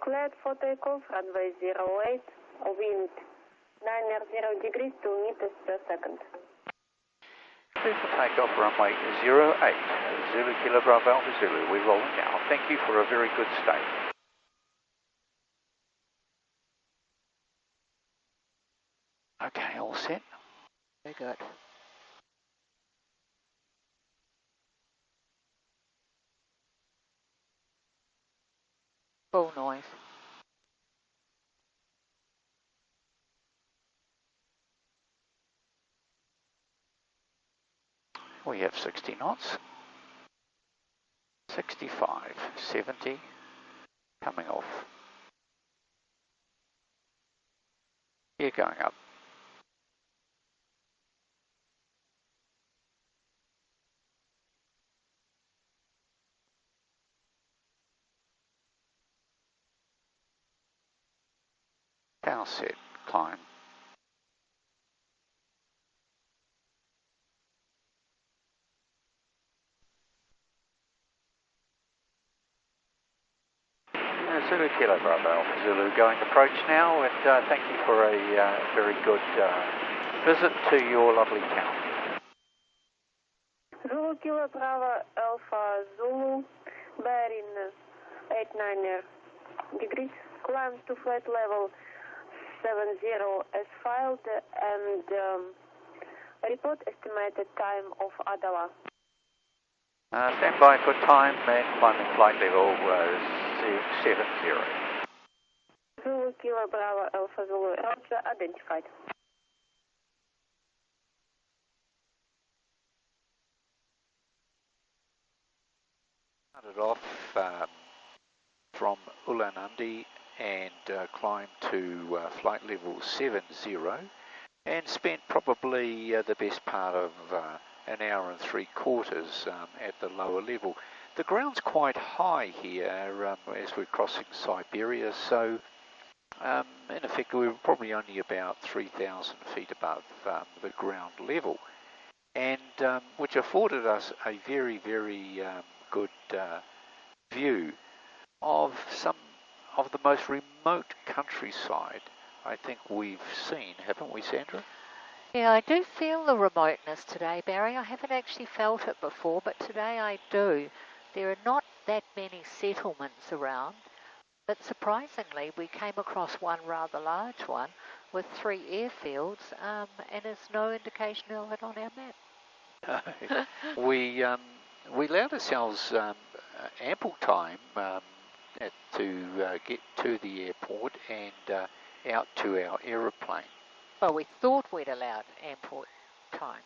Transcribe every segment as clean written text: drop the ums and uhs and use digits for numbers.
Cleared for takeoff, runway 08, wind 9 degrees, 2 meters per second. Clear for takeoff, runway 08, Zulu Kilo Bravo Alpha Zulu. We're rolling now. Thank you for a very good stay. Okay, all set. Very good. Full noise. We have 60 knots. 65, 70, coming off. Gear going up. Power set, climb. Zulu Kilo Bravo Alpha Zulu going approach now, and thank you for a very good visit to your lovely town. Zulu Kilo Bravo Alpha Zulu, bearing 89 degrees, climb to flight level 70 as filed, and report estimated time of ADALA. Stand by for time and climbing flight level 70. Zulu Kilo Bravo Alpha Zulu, route identified. Started off from Ulan Ude and climbed to flight level 70 and spent probably the best part of an hour and 3/4 at the lower level. The ground's quite high here as we're crossing Siberia, so in effect we were probably only about 3,000 feet above the ground level, and which afforded us a very, very good view of some of the most remote countryside I think we've seen, haven't we, Sandra? Yeah, I do feel the remoteness today, Barry. I haven't actually felt it before, but today I do. There are not that many settlements around, but surprisingly we came across one rather large one with 3 airfields, and there's no indication of it on our map. We allowed ourselves ample time to get to the airport and out to our aeroplane. Well, we thought we'd allowed ample time.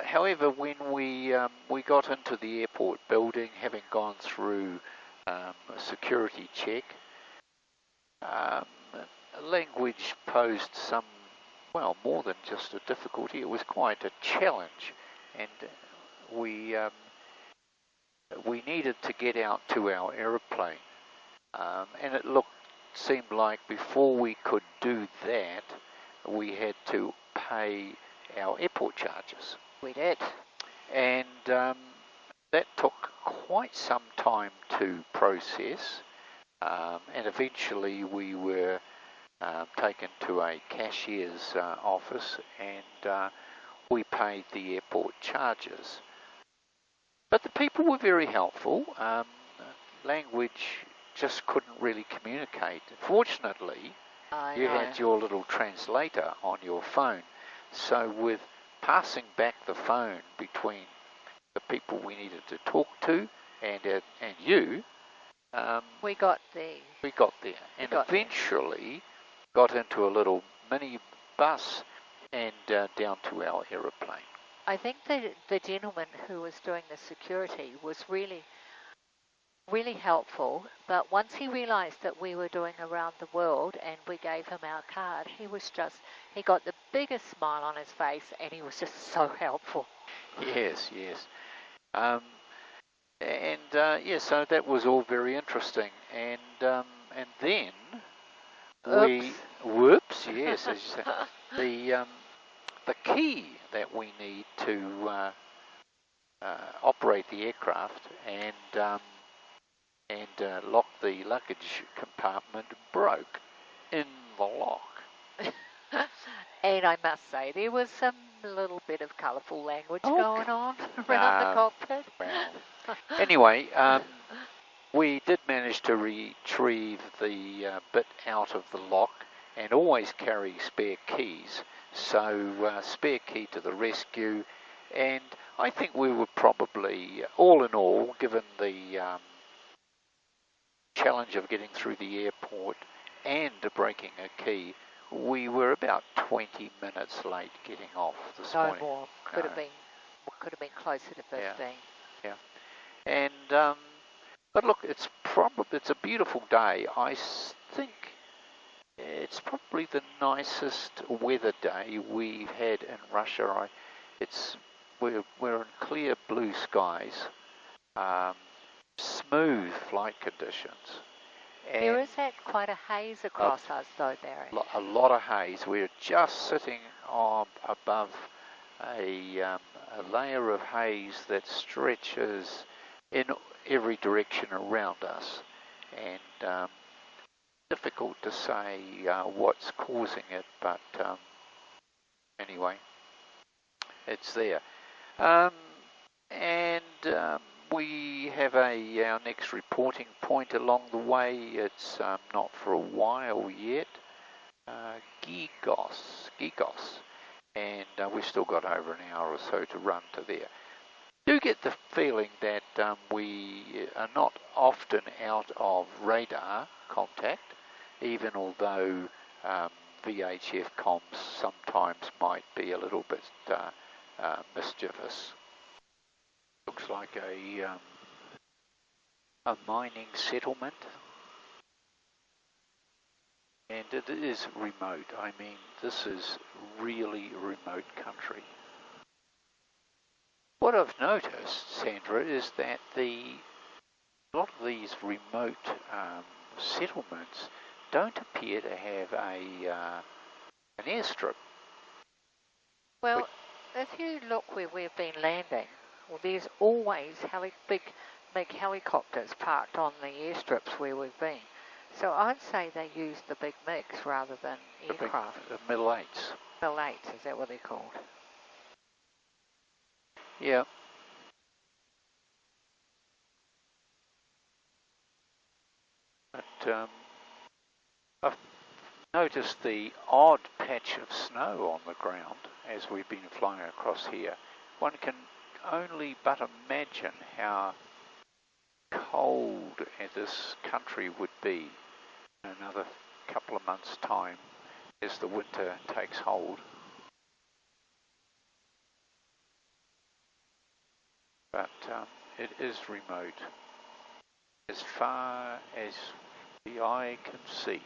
However, when we got into the airport building, having gone through a security check, language posed some, well, more than just a difficulty. It was quite a challenge, and we needed to get out to our aeroplane, and it seemed like before we could do that, we had to pay our airport charges. We did. And that took quite some time to process, and eventually we were taken to a cashier's office, and we paid the airport charges. But the people were very helpful. Language just couldn't really communicate. Fortunately, you had your little translator on your phone, so with passing back the phone between the people we needed to talk to and you, we got there and eventually got into a little mini bus and down to our aeroplane. I think the gentleman who was doing the security was really helpful, but once he realised that we were doing around the world and we gave him our card, he got the biggest smile on his face, and he was just so helpful. Yes. So that was all very interesting, and then whoops, yes, as you say, the key that we need to operate the aircraft and and the luggage compartment broke in the lock. And I must say, there was some little bit of colourful language Oh, going on around the cockpit. Well, anyway, we did manage to retrieve the bit out of the lock, and always carry spare keys. So spare key to the rescue, and I think we were probably, all in all, given the challenge of getting through the airport and breaking a key, we were about 20 minutes late getting off this morning. No more. Could have been closer to 15. Yeah. And but look, it's a beautiful day. I think it's probably the nicest weather day we've had in Russia. We're in clear blue skies, smooth flight conditions. And there is quite a haze across us though, Barry. A lot of haze. We're just sitting above a layer of haze that stretches in every direction around us, and difficult to say what's causing it, but anyway, it's there. We have our next reporting point along the way. It's not for a while yet. Gigos, and we've still got over an hour or so to run to there. Do get the feeling that we are not often out of radar contact, even although VHF comms sometimes might be a little bit mischievous. Looks like a mining settlement, and it is remote. I mean, this is really remote country. What I've noticed, Sandra, is that a lot of these remote settlements don't appear to have an airstrip. Well, if you look where we've been landing, well, there's always big helicopters parked on the airstrips where we've been. So I'd say they use the big mix rather than aircraft. The Middle Eights. Middle Eights, is that what they're called? Yeah. But I've noticed the odd patch of snow on the ground as we've been flying across here. One can only but imagine how cold this country would be in another couple of months' time as the winter takes hold. But it is remote. As far as the eye can see,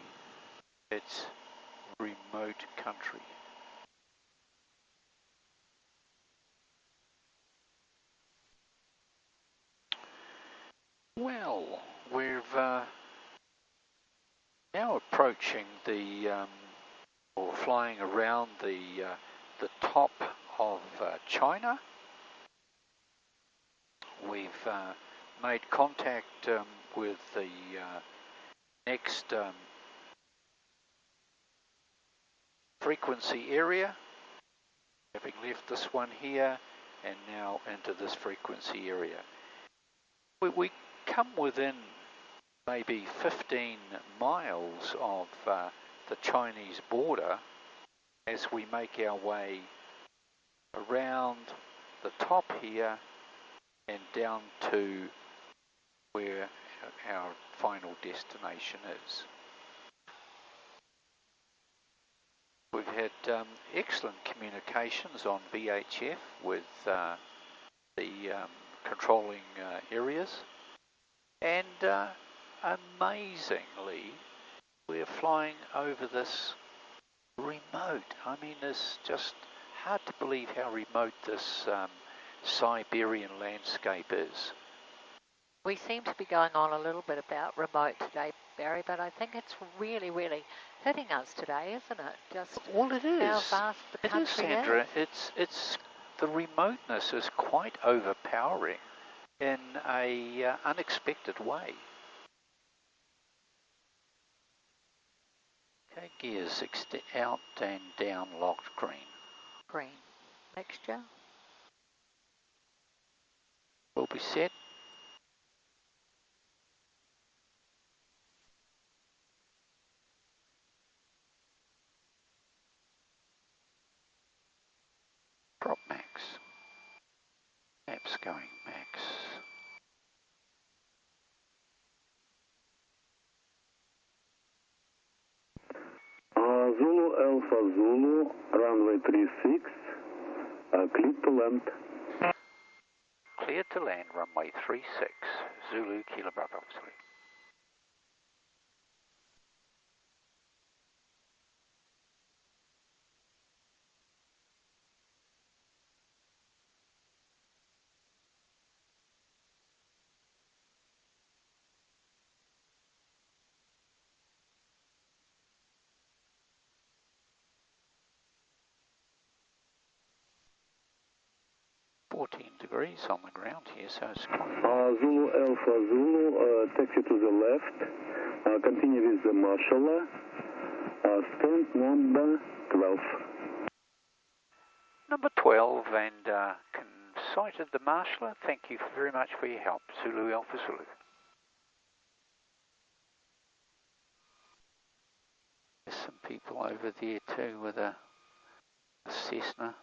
it's remote country. Well, we're now approaching or flying around the top of China. We've made contact with the next frequency area, having left this one here and now into this frequency area. We come within maybe 15 miles of the Chinese border as we make our way around the top here and down to where our final destination is. We've had excellent communications on VHF with the controlling areas, and amazingly we're flying over this remote. I mean, it's just hard to believe how remote this Siberian landscape is. We seem to be going on a little bit about remote today, Barry, but I think it's really, really hitting us today, isn't it? Just well, it is. How vast the country is, Sandra. It's the remoteness is quite overpowering in a unexpected way. Okay, gears out and down locked green. Green. Mixture. Will be set. Prop max. Maps going max. Zulu Alpha Zulu, runway 36, clear to land. Clear to land, runway 36, Zulu Kilo Bravo, obviously. Degrees on the ground here, so it's quite... Zulu Alpha Zulu, taxi to the left, continue with the marshaller, stand number 12. Number 12, and sighted the marshaller. Thank you very much for your help. Zulu Alpha Zulu. There's some people over there too with a Cessna.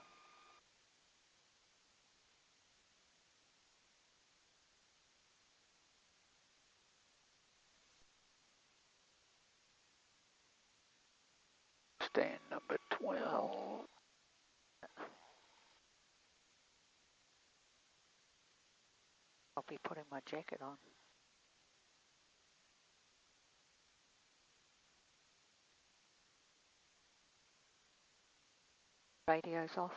Stand number 12. I'll be putting my jacket on. Radio's off.